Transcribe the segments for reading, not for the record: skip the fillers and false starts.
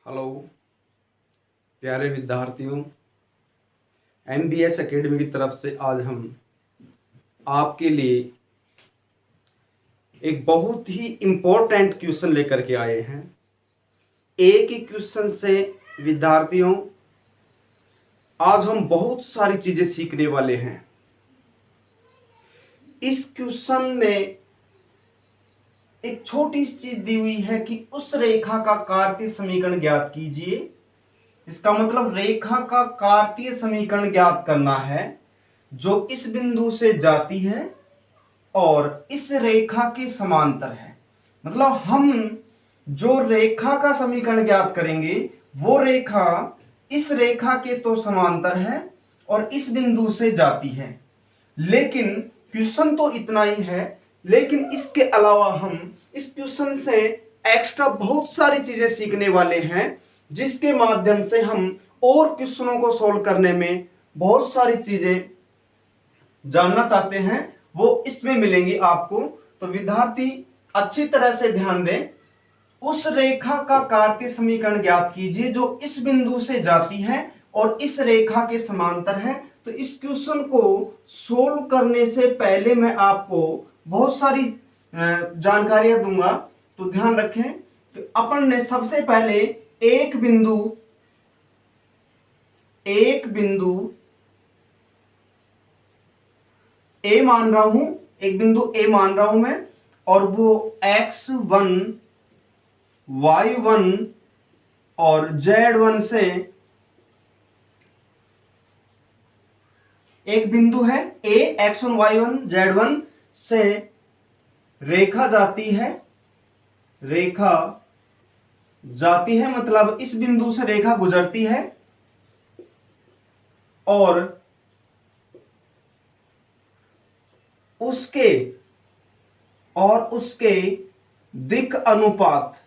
Hello प्यारे विद्यार्थियों, MBS academy की तरफ से आज हम आपके लिए एक बहुत ही इम्पोर्टेंट क्वेश्चन लेकर के आए हैं। एक ही क्वेश्चन से विद्यार्थियों आज हम बहुत सारी चीजें सीखने वाले हैं। इस क्वेश्चन में एक छोटी सी चीज दी हुई है कि उस रेखा का कार्तीय समीकरण ज्ञात कीजिए। इसका मतलब रेखा का कार्तीय समीकरण ज्ञात करना है जो इस बिंदु से जाती है और इस रेखा के समांतर है। मतलब हम जो रेखा का समीकरण ज्ञात करेंगे वो रेखा इस रेखा के तो समांतर है और इस बिंदु से जाती है। लेकिन क्वेश्चन तो इतना ही है, लेकिन इसके अलावा हम इस क्वेश्चन से एक्स्ट्रा बहुत सारी चीजें सीखने वाले हैं, जिसके माध्यम से हम और क्वेश्चनों को सोल्व करने में बहुत सारी चीजें जानना चाहते हैं, वो इसमें मिलेंगी आपको। तो विद्यार्थी अच्छी तरह से ध्यान दें। उस रेखा का कार्तीय समीकरण ज्ञात कीजिए जो इस बिंदु से जाती है और इस रेखा के समांतर है। तो इस क्वेश्चन को सोल्व करने से पहले मैं आपको बहुत सारी जानकारियां दूंगा, तो ध्यान रखें। तो अपन ने सबसे पहले एक बिंदु ए मान रहा हूं, एक बिंदु ए मान रहा हूं मैं, और वो x1 y1 और z1 से एक बिंदु है ए, x1 y1 z1 से रेखा जाती है, मतलब इस बिंदु से रेखा गुजरती है और उसके दिक् अनुपात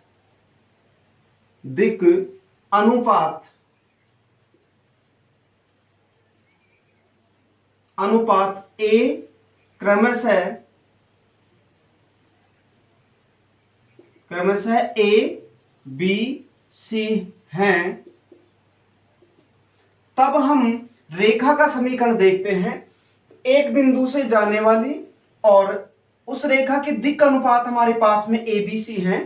ए क्रमशः ए बी सी हैं। तब हम रेखा का समीकरण देखते हैं। एक बिंदु से जाने वाली और उस रेखा के दिक् अनुपात हमारे पास में ए बी सी हैं।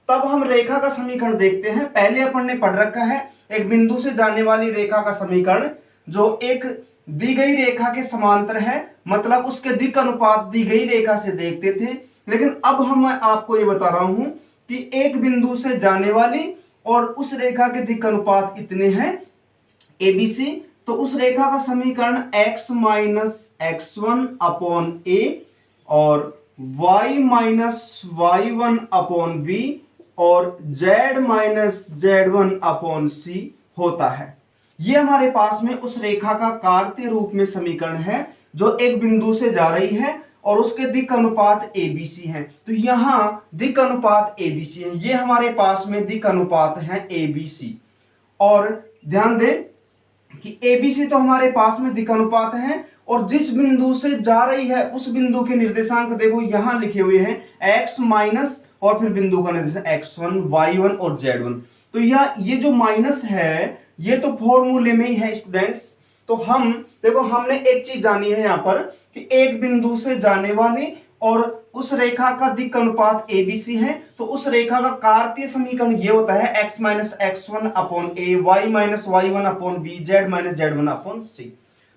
तब हम रेखा का समीकरण देखते हैं। पहले अपन ने पढ़ रखा है एक बिंदु से जाने वाली रेखा का समीकरण जो एक दी गई रेखा के समांतर है, मतलब उसके दिक् अनुपात दी गई रेखा से देखते थे। लेकिन अब मैं आपको ये बता रहा हूं कि एक बिंदु से जाने वाली और उस रेखा के दिक् अनुपात इतने हैं ABC, तो उस रेखा का समीकरण x minus x1 upon a और y minus y1 upon b और z minus z1 upon c होता है। ये हमारे पास में उस रेखा का कार्तीय रूप में समीकरण है जो एक बिंदु से जा रही है और उसके दिक् अनुपात ABC हैं। तो यहां दिक् अनुपात ABC है, ये हमारे पास में दिक् अनुपात है ABC। और ध्यान दें कि ABC तो हमारे पास में दिक् अनुपात है और जिस बिंदु से जा रही है उस बिंदु के निर्देशांक देखो यहां लिखे हुए हैं x माइनस और फिर बिंदु का निर्देशांक x1 y1 और z1। तो ये जो माइनस है ये तो फॉर्मूले में ही है स्टूडेंट्स। तो हम देखो हमने एक चीज जानी है यहां पर कि एक बिंदु से जाने वाली और उस रेखा का दिक् अनुपात ABC है, तो उस रेखा का कार्तीय समीकरण ये होता है x minus x1 upon a, y minus y1 upon b, z minus z1 upon c।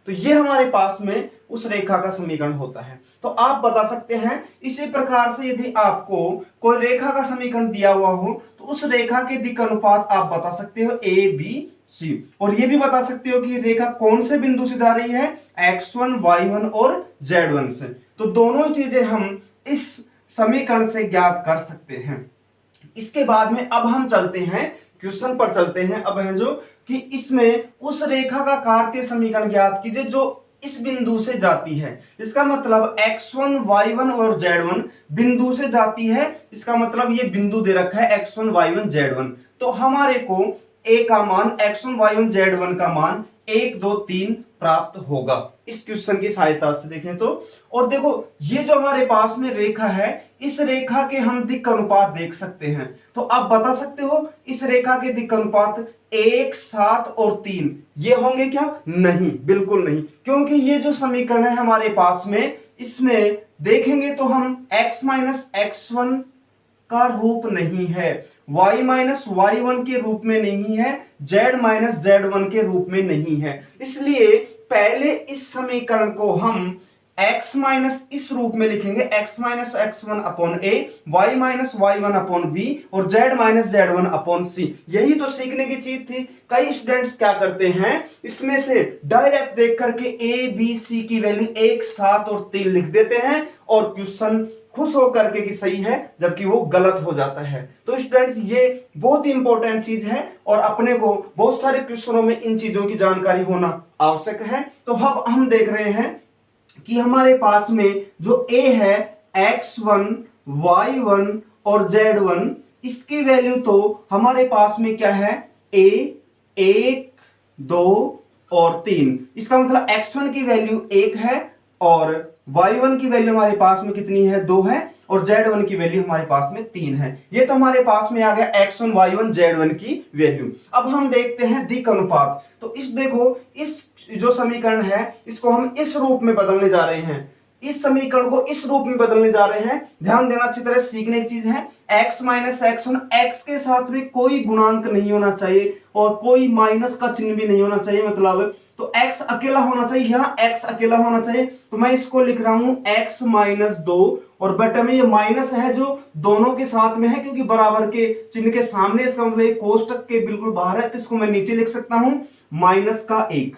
तो ये हमारे पास में उस रेखा का समीकरण होता है। तो आप बता सकते हैं इसी प्रकार से यदि आपको कोई रेखा का समीकरण दिया हुआ हो तो उस रेखा के दिक् अनुपात आप बता सकते हो a b c, और ये भी बता सकते हो कि रेखा कौन से बिंदु से जा रही है x1 y1 और z1 से। तो दोनों ही चीजें हम इस समीकरण से ज्ञात कर सकते हैं। इसके बाद में अब हम चलते हैं क्वेश्चन पर चलते हैं। अब है जो कि इसमें उस रेखा का कार्तीय समीकरण ज्ञात कीजिए जो इस बिंदु से जाती है। इसका मतलब x1 y1 और z1 बिंदु से जाती है, इसका मतलब ये बिंदु दे रखा है x1 y1 z1। तो हमारे को ए का मान x1 y1 z1 का मान 1 2 3 प्राप्त होगा इस क्वेश्चन की सहायता से देखें तो। और देखो ये जो हमारे पास में रेखा है, इस रेखा के हम दिक् अनुपात देख सकते हैं। तो आप बता सकते हो इस रेखा के दिक् अनुपात 1 7 और 3 ये होंगे क्या? नहीं, बिल्कुल नहीं, क्योंकि ये जो समीकरण है हमारे पास में, इसमें देखेंगे तो हम x माइनस x1 का रूप नहीं है, y माइनस y1 के रूप में नहीं है, z माइनस z1 के रूप में नहीं है। इसलिए पहले इस समीकरण को हम x माइनस इस रूप में लिखेंगे, x minus x1 upon a, y minus y1 upon b और z minus z1 upon c। यही तो सीखने की चीज थी। कई स्टूडेंट्स क्या करते हैं, इसमें से डायरेक्ट देख करके a b c की वैल्यू 1 7 और 3 लिख देते हैं और क्वेश्चन खुश होकर के कि सही है, जबकि वो गलत हो जाता है। तो स्टूडेंट्स ये बहुत ही इंपॉर्टेंट चीज है और अपने को बहुत सारे क्वेश्चनों में इन चीजों की जानकारी होना आवश्यक है। तो अब हम देख रहे हैं कि हमारे पास में जो a है x1 y1 और z1, इसकी वैल्यू तो हमारे पास में क्या है, a 1 2 और 3। इसका मतलब x1 की वैल्यू 1 है और y1 की वैल्यू हमारे पास में कितनी है, 2 है और z1 की वैल्यू हमारे पास में 3 है। ये तो हमारे पास में आ गया x1 y1 z1 की वैल्यू। अब हम देखते हैं दिक् अनुपात। तो इस देखो इस जो समीकरण है इसको हम इस रूप में बदलने जा रहे हैं, इस समीकरण को इस रूप में बदलने जा रहे हैं। ध्यान देना, अच्छी तरह सीखने की चीज है। x माइनस x1, x के साथ में कोई गुणांक नहीं होना चाहिए और कोई माइनस का चिन्ह भी नहीं होना चाहिए, मतलब तो x अकेला होना चाहिए, यहाँ x अकेला होना चाहिए। तो मैं इसको लिख रहा हूं x माइनस 2 और बटे में ये माइनस है जो दोनों के साथ में है क्योंकि बराबर के चिन्ह के सामने, इसका मतलब ये कोष्टक के बिल्कुल बाहर है, तो इसको मैं नीचे लिख सकता हूं माइनस का 1।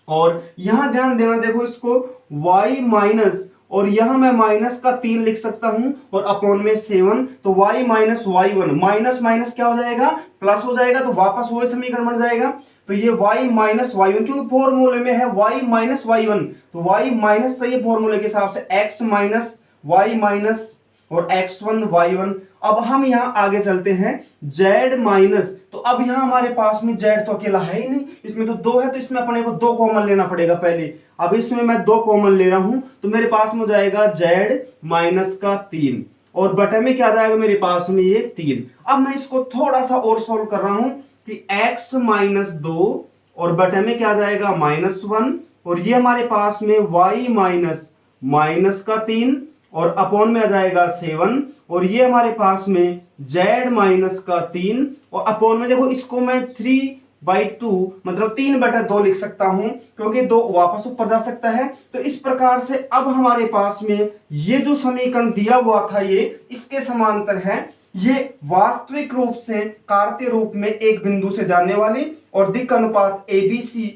और यहां ध्यान देना, देखो इसको y माइनस और यहां मैं माइनस का 3 लिख सकता हूं और अपॉन में 7। तो y minus y1, minus minus क्या हो जाएगा, प्लस हो जाएगा, तो वापस वही समीकरण बन जाएगा। तो ये y माइनस y1 क्योंकि फॉर्मूले में है y माइनस y1, तो y माइनस सही फॉर्मूले के हिसाब से x माइनस y माइनस और x1 y1। अब हम यहां आगे चलते हैं z माइनस, तो अब यहां हमारे पास में z तो अकेला है ही नहीं, इसमें तो 2 है, तो इसमें अपने को 2 कॉमन लेना पड़ेगा पहले। अब इसमें मैं 2 कॉमन ले रहा हूं तो मेरे पास में हो जाएगा z माइनस का 3 और बटे में क्या आ जाएगा मेरे पास में ये 3। अब मैं इसको थोड़ा सा और सोल्व कर रहा हूं कि x माइनस 2 और बटे में क्या आ जाएगा -1 और ये हमारे पास में y माइनस माइनस का 3 और अपॉन में आ जाएगा 7 और ये हमारे पास में z माइनस का 3 और अपॉन में देखो इसको मैं 3/2 मतलब 3/2 लिख सकता हूं क्योंकि 2 वापस ऊपर जा सकता है। तो इस प्रकार से अब हमारे पास में ये जो समीकरण दिया हुआ था ये इसके समांतर है। ये वास्तविक रूप से कार्तीय रूप में एक बिंदु से जाने वाली और दिक् अनुपात ABC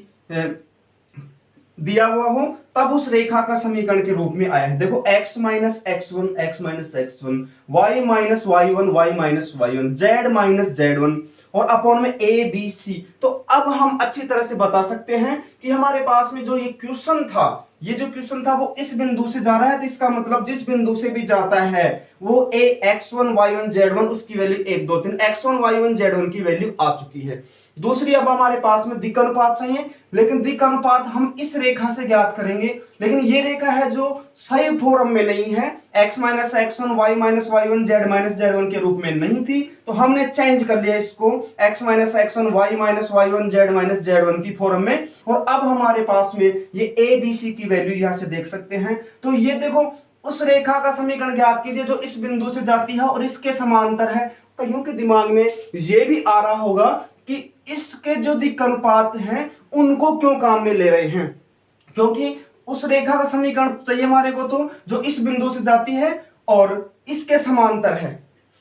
दिया हुआ हो तब उस रेखा का समीकरण के रूप में आया है। देखो x minus x1 x minus x1, y minus y1 y minus y1, z minus z1 और अपॉन में a b c। तो अब हम अच्छी तरह से बता सकते हैं कि हमारे पास में जो ये क्वेश्चन था, ये जो क्वेश्चन था वो इस बिंदु से जा रहा है, तो इसका मतलब जिस बिंदु से भी जाता है वो a x1 y1 z1 उसकी वैल्यू 1 2 3 x1 y1 z1 की वैल्यू आ चुकी है। दूसरी अब हमारे पास में दिक् अनुपात चाहिए, लेकिन दिक् अनुपात हम इस रेखा से ज्ञात करेंगे, लेकिन ये रेखा है जो सही फॉर्म में नहीं है, x minus x1 y minus y1 z minus z1 के रूप में नहीं थी, तो हमने चेंज कर लिया इसको x minus x1 y minus y1 z minus z1 की फॉर्म में। और अब हमारे पास में ये a b c की वैल्यू यहां से देख सकते हैं। तो ये देखो उस रेखा का समीकरण ज्ञात कीजिए जो इस बिंदु से जाती है और इसके समांतर है। कईयों के दिमाग में ये भी आ रहा होगा कि इसके जो दिक् अनुपात हैं उनको क्यों काम में ले रहे हैं, क्योंकि उस रेखा का समीकरण चाहिए हमारे को तो जो इस बिंदु से जाती है और इसके समांतर है।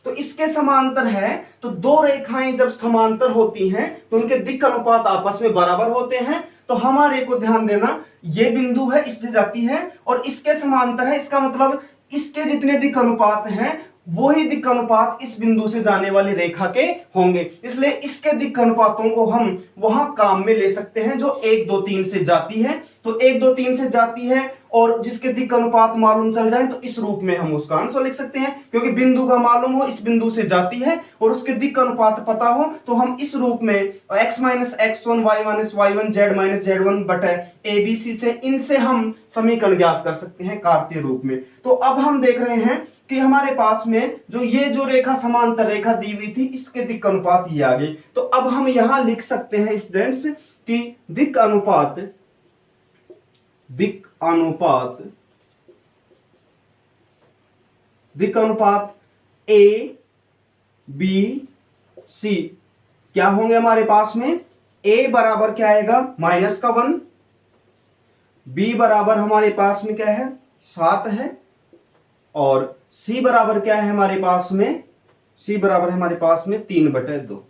तो इसके समांतर है तो दो रेखाएं जब समांतर होती हैं तो उनके दिक् अनुपात आपस में बराबर होते हैं। तो हमारे को ध्यान देना, ये बिंदु है इससे जाती है और इसके समांतर है, इसका मतलब इसके जितने दिक् अनुपात हैं वही दिक् अनुपात इस बिंदु से जाने वाली रेखा के होंगे। इसलिए इसके दिक् अनुपातों को हम वहां काम में ले सकते हैं जो 1 2 3 से जाती है। तो 1 2 3 से जाती है और जिसके दिक् अनुपात मालूम चल जाए तो इस रूप में हम उसका आंसर लिख सकते हैं। क्योंकि बिंदु का मालूम हो, इस बिंदु से जाती है और उसके दिक् अनुपात पता हो तो हम इस रूप में x minus x1 y minus y1 z minus z1 बटे abc से इनसे हम समीकरण ज्ञात कर सकते हैं कार्तीय रूप में। तो अब हम देख रहे हैं कि हमारे पास में जो रेखा समांतर रेखा दी हुई थी इसके दिक् अनुपात ये आ गए। तो अब हम यहां लिख सकते हैं स्टूडेंट्स कि दिक् अनुपात ए बी सी क्या होंगे हमारे पास में। a बराबर क्या आएगा -1, b बराबर हमारे पास में क्या है 7 है, और c बराबर क्या है हमारे पास में, c बराबर है हमारे पास में 3/2।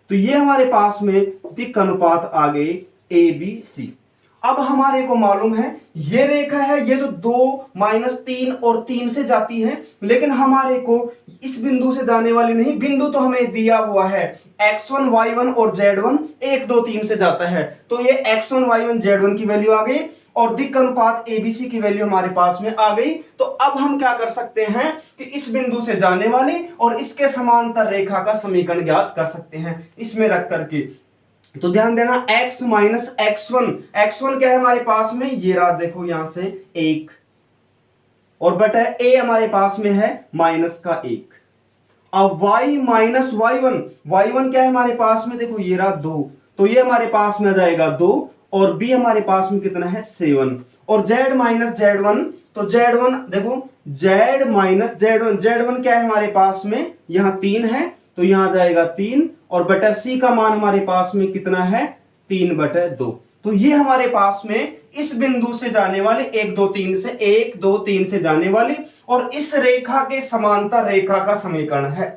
तो ये हमारे पास में दिक् अनुपात आ गए ए बी सी। अब हमारे को मालूम है ये रेखा है, ये तो 2 - 3 और 3 से जाती है, लेकिन हमारे को इस बिंदु से जाने वाली नहीं, बिंदु तो हमें दिया हुआ है x1 y1 और z1 1 2 3 से जाता है। तो ये x1 y1 z1 की वैल्यू आ गई और दिक् अनुपात एबीसी की वैल्यू हमारे पास में आ गई। तो अब हम क्या कर सकते हैं कि इस बिंदु से जाने वाली और इसके समांतर रेखा का समीकरण ज्ञात कर सकते हैं इसमें रख करके। तो ध्यान देना x माइनस x1 क्या है हमारे पास में, ये रहा देखो यहां से 1 और बटा a हमारे पास में है -1। अब y माइनस y1 क्या है हमारे पास में, देखो ये रहा 2, तो ये हमारे पास में आ जाएगा 2 और b हमारे पास में कितना है 7। और z माइनस z1, तो z1 देखो z माइनस z1 क्या है हमारे पास में, यहां 3 है तो यहां आ जाएगा 3 और बटा c का मान हमारे पास में कितना है 3/2। तो ये हमारे पास में इस बिंदु से जाने वाले 1 2 3 से जाने वाली और इस रेखा के समांतर रेखा का समीकरण है।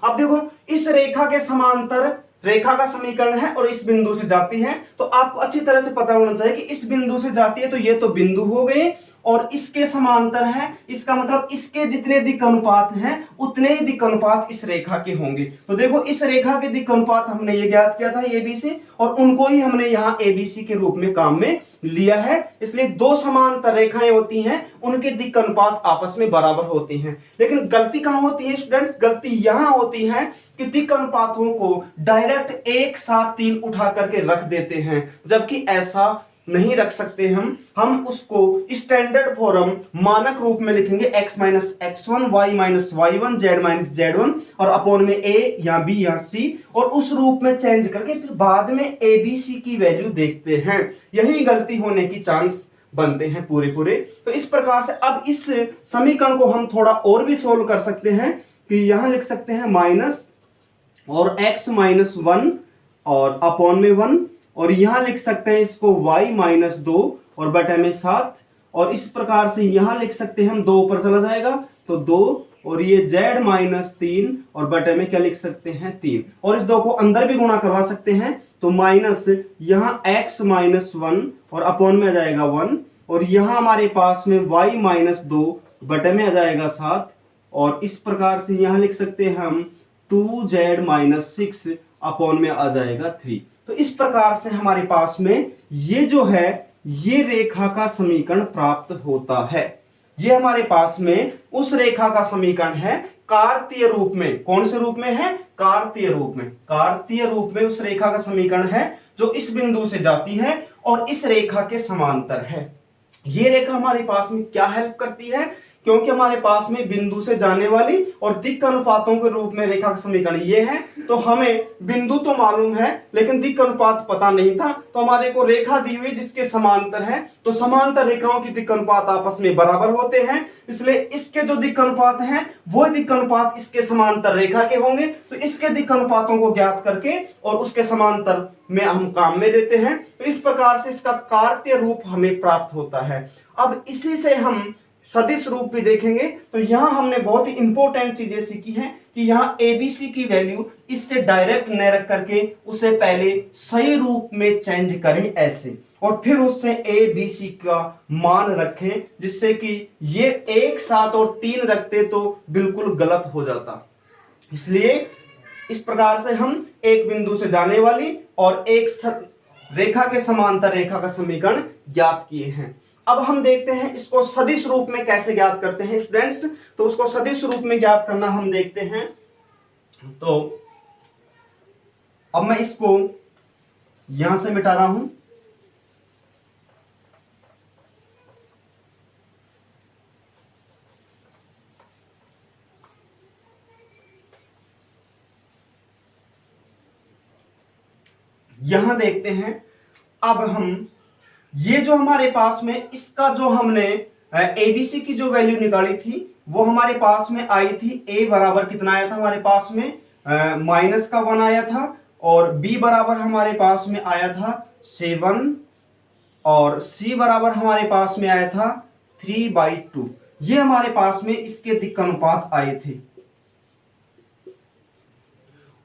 अब देखो इस रेखा के समांतर रेखा का समीकरण है और इस बिंदु से जाती है, तो आपको अच्छी तरह से पता होना चाहिए कि इस बिंदु से जाती है तो ये तो बिंदु हो गए और इसके समांतर है, इसका मतलब इसके जितने दिक् अनुपात हैं उतने ही दिक् अनुपात इस रेखा के होंगे। तो देखो इस रेखा के दिक् अनुपात हमने ये ज्ञात किया था एबीसी, और उनको ही हमने यहाँ एबीसी के रूप में काम में लिया है। इसलिए दो समांतर रेखाएं होती हैं उनके दिक् अनुपात आपस में बराबर होते हैं। लेकिन गलती कहां होती है स्टूडेंट्स, गलती यहां होती है कि दिक् अनुपातों को डायरेक्ट एक साथ 3 उठा करके रख देते हैं, जबकि ऐसा नहीं रख सकते। हम उसको स्टैंडर्ड फॉर्म मानक रूप में लिखेंगे x minus x1 y minus y1 z minus z1 और अपॉन में a या b या c, और उस रूप में चेंज करके फिर बाद में abc की वैल्यू देखते हैं। यही गलती होने की चांस बनते हैं पूरे। तो इस प्रकार से अब इस समीकरण को हम थोड़ा और भी सोल्व कर सकते हैं कि यहां लिख सकते हैं माइनस और x माइनस 1 और अपॉन में 1, और यहां लिख सकते हैं इसको y माइनस 2 और बटे में 7, और इस प्रकार से यहां लिख सकते हैं हम 2 ऊपर चला जाएगा तो 2, और ये z माइनस 3 और बटे में क्या लिख सकते हैं 3, और इस 2 को अंदर भी गुणा करवा सकते हैं तो माइनस यहां x माइनस 1 और अपॉन में आ जाएगा 1, और यहां हमारे पास में y माइनस 2 बटे में आ जाएगा 7, और इस प्रकार से यहां लिख सकते हैं हम 2z माइनस 6 अपॉन में आ जाएगा 3। तो इस प्रकार से हमारे पास में ये जो है ये रेखा का समीकरण प्राप्त होता है। ये हमारे पास में उस रेखा का समीकरण है कार्तीय रूप में। कौन से रूप में है, कार्तीय रूप में। कार्तीय रूप में उस रेखा का समीकरण है जो इस बिंदु से जाती है और इस रेखा के समांतर है। ये रेखा हमारे पास में क्या हेल्प करती है, क्योंकि हमारे पास में बिंदु से जाने वाली और दिक् अनुपातों के रूप में रेखा का समीकरण ये है, तो हमें बिंदु तो मालूम है लेकिन दिक् अनुपात पता नहीं था, तो हमारे को रेखा दी हुई जिसके समांतर है, तो समांतर रेखाओं की दिक् अनुपात आपस में बराबर होते हैं, इसलिए इसके जो दिक् अनुपात हैं वो दिक् अनुपात इसके समांतर रेखा के होंगे। तो इसके दिक् अनुपातों को ज्ञात करके और उसके समांतर में हम काम में लेते हैं, तो इस प्रकार से इसका कार्तीय रूप हमें प्राप्त होता है। अब इसी से हम सदिश रूप भी देखेंगे, तो यहां हमने बहुत ही इंपॉर्टेंट चीजें सीखी हैं कि यहां एबीसी की वैल्यू इससे डायरेक्ट न रख करके उसे पहले सही रूप में चेंज करें ऐसे, और फिर उससे एबीसी का मान रखें, जिससे कि ये 1 7 और 3 रखते तो बिल्कुल गलत हो जाता। इसलिए इस प्रकार से हम एक बिंदु से जाने वाली और एक रेखा के समांतर रेखा का समीकरण ज्ञात किए हैं। अब हम देखते हैं इसको सदिश रूप में कैसे ज्ञात करते हैं स्टूडेंट्स। तो उसको सदिश रूप में ज्ञात करना हम देखते हैं। तो अब मैं इसको यहां से मिटा रहा हूं। यहां देखते हैं, अब हम ये जो हमारे पास में इसका जो हमने एबीसी की जो वैल्यू निकाली थी वो हमारे पास में आई थी। ए बराबर कितना आया था हमारे पास में, -1 आया था, और बी बराबर हमारे पास में आया था 7, और सी बराबर हमारे पास में आया था 3/2। ये हमारे पास में इसके दिक् अनुपात आए थे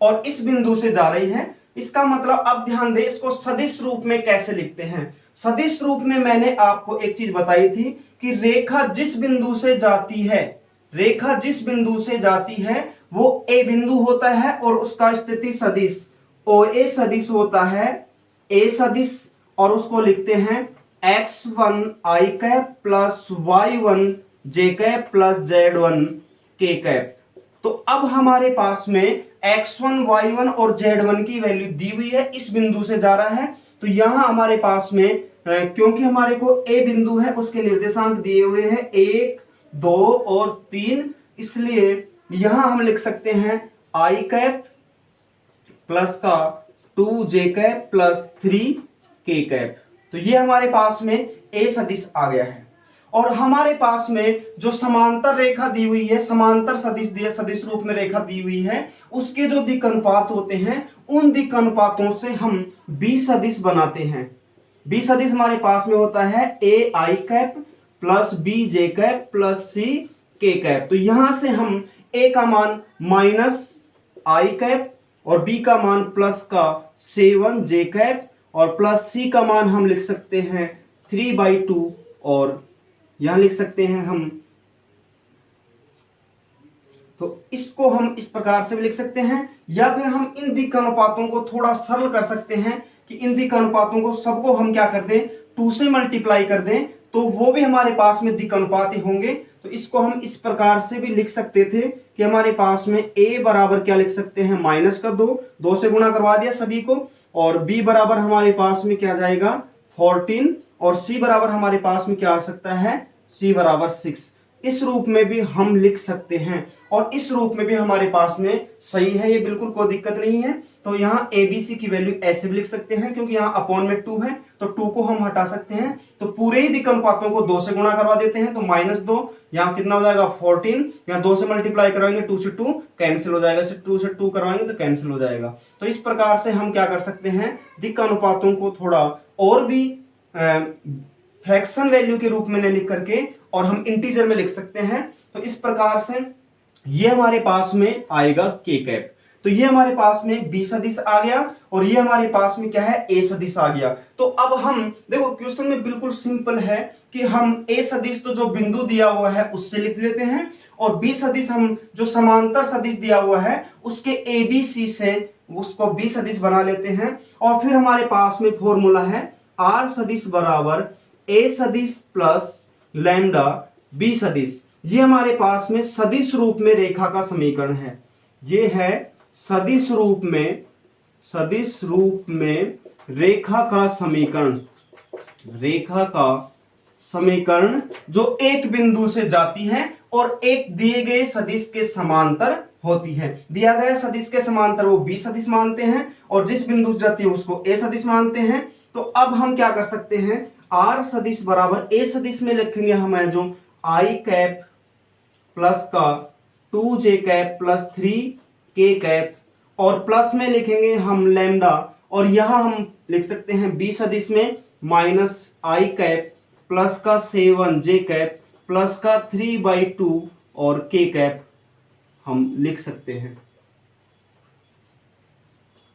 और इस बिंदु से जा रही है। इसका मतलब अब ध्यान दें, इसको सदिश रूप में कैसे लिखते हैं। सदिश रूप में मैंने आपको एक चीज बताई थी कि रेखा जिस बिंदु से जाती है, रेखा जिस बिंदु से जाती है वो ए बिंदु होता है और उसका स्थिति सदिश ओ ए सदिश होता है, ए सदिश, और उसको लिखते हैं x1 i cap plus y1 j cap plus z1 k cap. तो अब हमारे पास में x1 y1 और z1 की वैल्यू दी हुई है, इस बिंदु से जा रहा है। तो यहां हमारे पास में क्योंकि हमारे को ए बिंदु है उसके निर्देशांक दिए हुए हैं 1, 2 और 3, इसलिए यहां हम लिख सकते हैं i कैप प्लस का 2j cap plus 3k cap. तो ये हमारे पास में ए सदिश आ गया है। और हमारे पास में जो समांतर रेखा दी हुई है, समांतर सदिश दिया, सदिश रूप में रेखा दी हुई है, उसके जो दिक् अनुपात होते हैं उन दिक् अनुपातों से हम बी सदिश बनाते हैं। बी सदिश हमारे पास में होता है a i cap plus b j cap plus c k cap. तो यहां से हम ए का मान -i कैप और बी का मान प्लस का 7j कैप और प्लस सी का मान हम लिख सकते हैं 3/2, और यहां लिख सकते हैं हम, तो इसको हम इस प्रकार से भी लिख सकते हैं, या फिर हम इन दिक् अनुपातों को थोड़ा सरल कर सकते हैं कि इन दिक् अनुपातों को सबको हम क्या कर दें, 2 से मल्टीप्लाई कर दें, तो वो भी हमारे पास में दिक् अनुपात ही होंगे। तो इसको हम इस प्रकार से भी लिख सकते थे कि हमारे पास में a बराबर क्या लिख सकते हैं, -2 से गुणा करवा दिया सभी को, और b बराबर हमारे पास में क्या जाएगा 14, और c बराबर हमारे पास में क्या आ सकता है, c बराबर 6। इस रूप में भी हम लिख सकते हैं और इस रूप में भी हमारे पास में सही है, ये बिल्कुल कोई दिक्कत नहीं है। तो यहाँ एबीसी की वैल्यू ऐसे भी लिख सकते हैं, क्योंकि यहाँ अपॉन में 2 है तो 2 को हम हटा सकते हैं। तो पूरे ही दिक् अनुपातों को 2 से गुणा करवा देते हैं, तो -2, यहाँ कितना हो जाएगा 14, यहाँ 2 से मल्टीप्लाई करवाएंगे 2 से 2 कैंसिल हो जाएगा, 2 से 2 करवाएंगे तो कैंसिल हो जाएगा। तो इस प्रकार से हम क्या कर सकते हैं, दिक् अनुपातों को थोड़ा और भी फ्रैक्शन वैल्यू के रूप में नहीं लिख करके और हम इंटीजर में लिख सकते हैं। तो इस प्रकार से ये हमारे पास में आएगा के कैप। तो ये हमारे पास में बी सदिश आ गया और ये हमारे पास में क्या है, ए सदिश आ गया। तो अब हम देखो क्वेश्चन में बिल्कुल सिंपल है कि हम ए सदिश तो जो बिंदु दिया हुआ है उससे लिख लेते हैं, और बी सदिश हम जो समांतर सदिश दिया हुआ है उसके ए बी सी से उसको बी सदिश बना लेते हैं। और फिर हमारे पास में फॉर्मूला है आर सदिश बराबर ए सदिश प्लस लैम्डा बी सदिश। ये हमारे पास में सदिश रूप में रेखा का समीकरण है। ये है सदिश रूप में रेखा का समीकरण, रेखा का समीकरण जो एक बिंदु से जाती है और एक दिए गए सदिश के समांतर होती है। दिया गया सदिश के समांतर वो बी सदिश मानते हैं और जिस बिंदु से जाती है उसको ए सदिश मानते हैं। तो अब हम क्या कर सकते हैं, आर सदिश बराबर ए सदिश में लिखेंगे हमें जो आई कैप प्लस का 2j cap plus 3k cap, और प्लस में लिखेंगे हम लैम्डा, और यहां हम लिख सकते हैं बी सदिश में -i कैप प्लस का 7j कैप प्लस का 3/2 और k कैप हम लिख सकते हैं।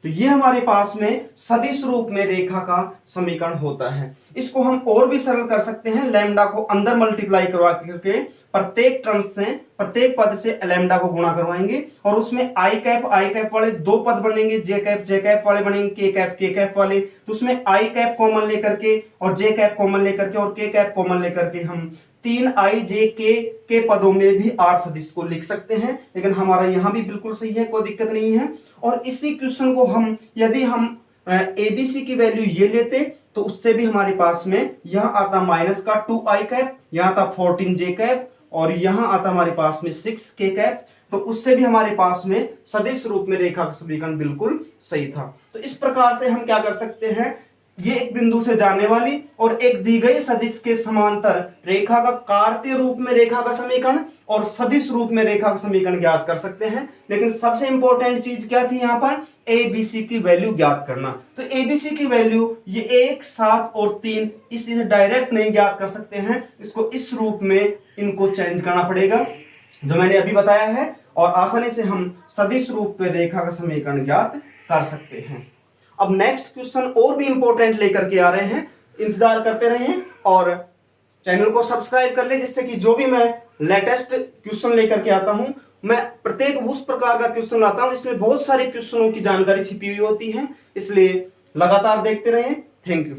तो ये हमारे पास में सदिश रूप में रेखा का समीकरण होता है। इसको हम और भी सरल कर सकते हैं, लैम्डा को अंदर मल्टीप्लाई करवा करके प्रत्येक टर्म से, प्रत्येक पद से लैम्डा को गुणा करवाएंगे और उसमें आई कैप वाले दो पद बनेंगे, जे कैप वाले बनेंगे, के कैप वाले। तो उसमें आई कैप कॉमन लेकर के और जे कैप कॉमन लेकर के और के कैप कॉमन लेकर के हम 3i के पदों में भी आर सदिश को लिख सकते हैं, लेकिन हमारा यहां भी बिल्कुल सही है, कोई दिक्कत नहीं है। और इसी क्वेश्चन को हम यदि हम एबीसी की वैल्यू ये लेते तो उससे भी हमारे पास में यहां आता माइनस का 2i कैप, यहां था 14j कैप और यहां आता हमारे पास में 6k कैप। तो उससे भी हमारे पास में सदिश रूप में रेखा का समीकरण बिल्कुल सही था। तो इस प्रकार से हम क्या कर सकते हैं, ये एक बिंदु से जाने वाली और एक दी गई सदिश के समांतर रेखा का कार्तीय रूप में रेखा का समीकरण और सदिश रूप में रेखा का समीकरण ज्ञात कर सकते हैं। लेकिन सबसे इंपॉर्टेंट चीज क्या थी यहाँ पर, एबीसी की वैल्यू ज्ञात करना। तो एबीसी की वैल्यू ये 1, 7 और 3 इसे डायरेक्ट नहीं ज्ञात कर सकते हैं, इसको इस रूप में इनको चेंज करना पड़ेगा जो मैंने अभी बताया है, और आसानी से हम सदिश रूप में रेखा का समीकरण ज्ञात कर सकते हैं। अब नेक्स्ट क्वेश्चन और भी इंपॉर्टेंट लेकर के आ रहे हैं, इंतजार करते रहें और चैनल को सब्सक्राइब कर ले, जिससे कि जो भी मैं लेटेस्ट क्वेश्चन लेकर के आता हूं, मैं प्रत्येक उस प्रकार का क्वेश्चन लाता हूं इसमें बहुत सारे क्वेश्चनों की जानकारी छिपी हुई होती है, इसलिए लगातार देखते रहें। Thank you.